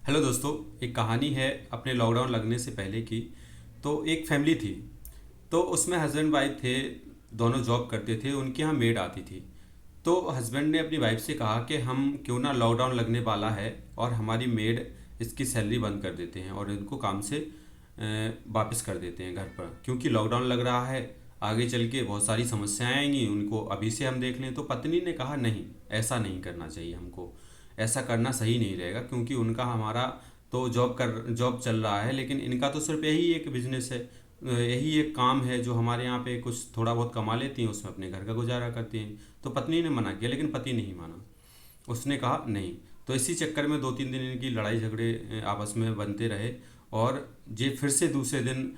Hello दोस्तों। एक कहानी है अपने लॉकडाउन लगने से पहले की। तो एक फैमिली थी। तो उसमें हस्बैंड वाइफ थे। दोनों जॉब करते थे। उनके यहाँ मेड आती थी। तो हस्बैंड ने अपनी वाइफ से कहा कि हम क्यों ना लॉकडाउन लगने वाला है और हमारी मेड इसकी सैलरी बंद कर देते हैं और इनको काम से वापस कर देते हैं घर पर, क्योंकि लॉकडाउन लग रहा है। आगे चल के बहुत सारी समस्याएं आएंगी, उनको अभी से हम देख लें। तो पत्नी ने कहा नहीं, ऐसा नहीं करना चाहिए हमको। ऐसा करना सही नहीं रहेगा, क्योंकि उनका हमारा तो जॉब चल रहा है, लेकिन इनका तो सिर्फ यही एक बिजनेस है, यही एक काम है जो हमारे यहाँ पे कुछ थोड़ा बहुत कमा लेती हैं, उसमें अपने घर का गुजारा करती हैं। तो पत्नी ने मना किया, लेकिन पति नहीं माना। उसने कहा नहीं। तो इसी चक्कर में 2-3 दिन इनकी लड़ाई झगड़े आपस में बनते रहे। और ये फिर से दूसरे दिन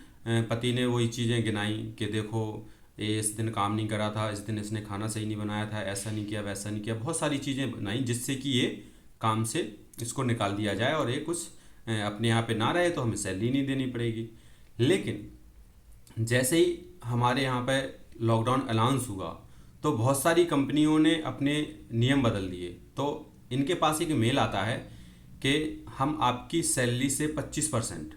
पति ने वही चीज़ें गिनाई कि देखो, ये इस दिन काम नहीं करा था, इस दिन इसने खाना सही नहीं बनाया था, ऐसा नहीं किया, वैसा नहीं किया, बहुत सारी चीज़ें बनाई जिससे कि ये काम से इसको निकाल दिया जाए और ये कुछ अपने यहाँ पे ना रहे, तो हमें सैलरी नहीं देनी पड़ेगी। लेकिन जैसे ही हमारे यहाँ पे लॉकडाउन अनाउंस हुआ, तो बहुत सारी कंपनियों ने अपने नियम बदल दिए। तो इनके पास एक मेल आता है कि हम आपकी सैलरी से 25%,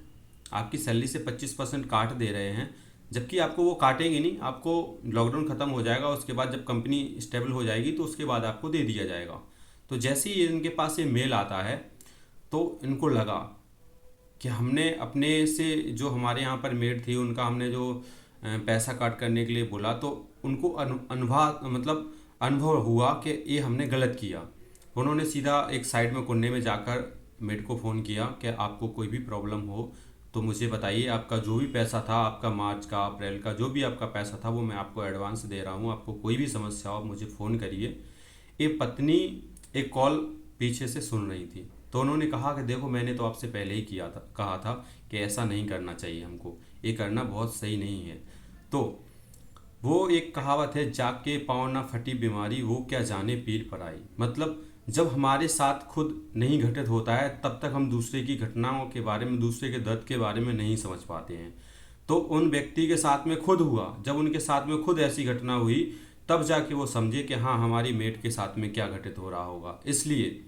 आपकी सैलरी से 25% काट दे रहे हैं। जबकि आपको वो काटेंगे नहीं, आपको लॉकडाउन ख़त्म हो जाएगा, उसके बाद जब कंपनी स्टेबल हो जाएगी तो उसके बाद आपको दे दिया जाएगा। तो जैसे ही इनके पास ये मेल आता है, तो इनको लगा कि हमने अपने से जो हमारे यहाँ पर मेड थी उनका हमने जो पैसा काट करने के लिए बोला, तो उनको अनुभव हुआ कि ये हमने गलत किया। उन्होंने सीधा एक साइड में कोने में जाकर मेड को फ़ोन किया कि आपको कोई भी प्रॉब्लम हो तो मुझे बताइए, आपका जो भी पैसा था, आपका मार्च का, अप्रैल का जो भी आपका पैसा था, वो मैं आपको एडवांस दे रहा हूँ, आपको कोई भी समस्या हो मुझे फ़ोन करिए। ये पत्नी एक कॉल पीछे से सुन रही थी। तो उन्होंने कहा कि देखो, मैंने तो आपसे पहले ही कहा था कि ऐसा नहीं करना चाहिए हमको, ये करना बहुत सही नहीं है। तो वो एक कहावत है, जाग के पाँव ना फटी बीमारी, वो क्या जाने पीर पर आई। मतलब जब हमारे साथ खुद नहीं घटित होता है, तब तक हम दूसरे की घटनाओं के बारे में, दूसरे के दर्द के बारे में नहीं समझ पाते हैं। तो उन व्यक्ति के साथ में खुद हुआ, जब उनके साथ में खुद ऐसी घटना हुई, तब जाके वो समझे कि हाँ, हमारी मेट के साथ में क्या घटित हो रहा होगा। इसलिए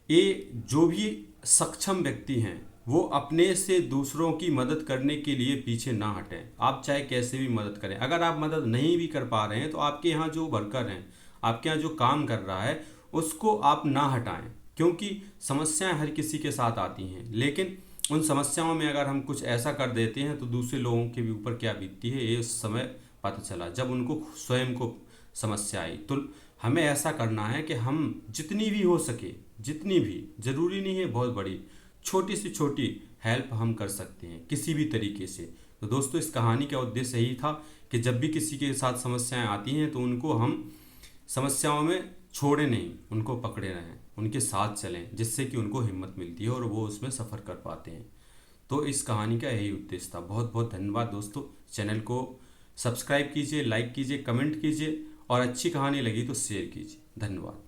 ये जो भी सक्षम व्यक्ति हैं, वो अपने से दूसरों की मदद करने के लिए पीछे ना हटें। आप चाहे कैसे भी मदद करें, अगर आप मदद नहीं भी कर पा रहे हैं तो आपके यहाँ जो वर्कर हैं, आपके यहाँ जो काम कर रहा है, उसको आप ना हटाएं। क्योंकि समस्याएं हर किसी के साथ आती हैं, लेकिन उन समस्याओं में अगर हम कुछ ऐसा कर देते हैं तो दूसरे लोगों के भी ऊपर क्या बीतती है, ये उस समय पता चला जब उनको स्वयं को समस्या आई। तो हमें ऐसा करना है कि हम जितनी भी हो सके, जितनी भी, ज़रूरी नहीं है बहुत बड़ी, छोटी से छोटी हेल्प हम कर सकते हैं किसी भी तरीके से। तो दोस्तों, इस कहानी का उद्देश्य यही था कि जब भी किसी के साथ समस्याएं आती हैं तो उनको हम समस्याओं में छोड़े नहीं, उनको पकड़े रहें, उनके साथ चलें, जिससे कि उनको हिम्मत मिलती है और वो उसमें सफ़र कर पाते हैं। तो इस कहानी का यही उद्देश्य था। बहुत बहुत धन्यवाद दोस्तों। चैनल को सब्सक्राइब कीजिए, लाइक कीजिए, कमेंट कीजिए, और अच्छी कहानी लगी तो शेयर कीजिए। धन्यवाद।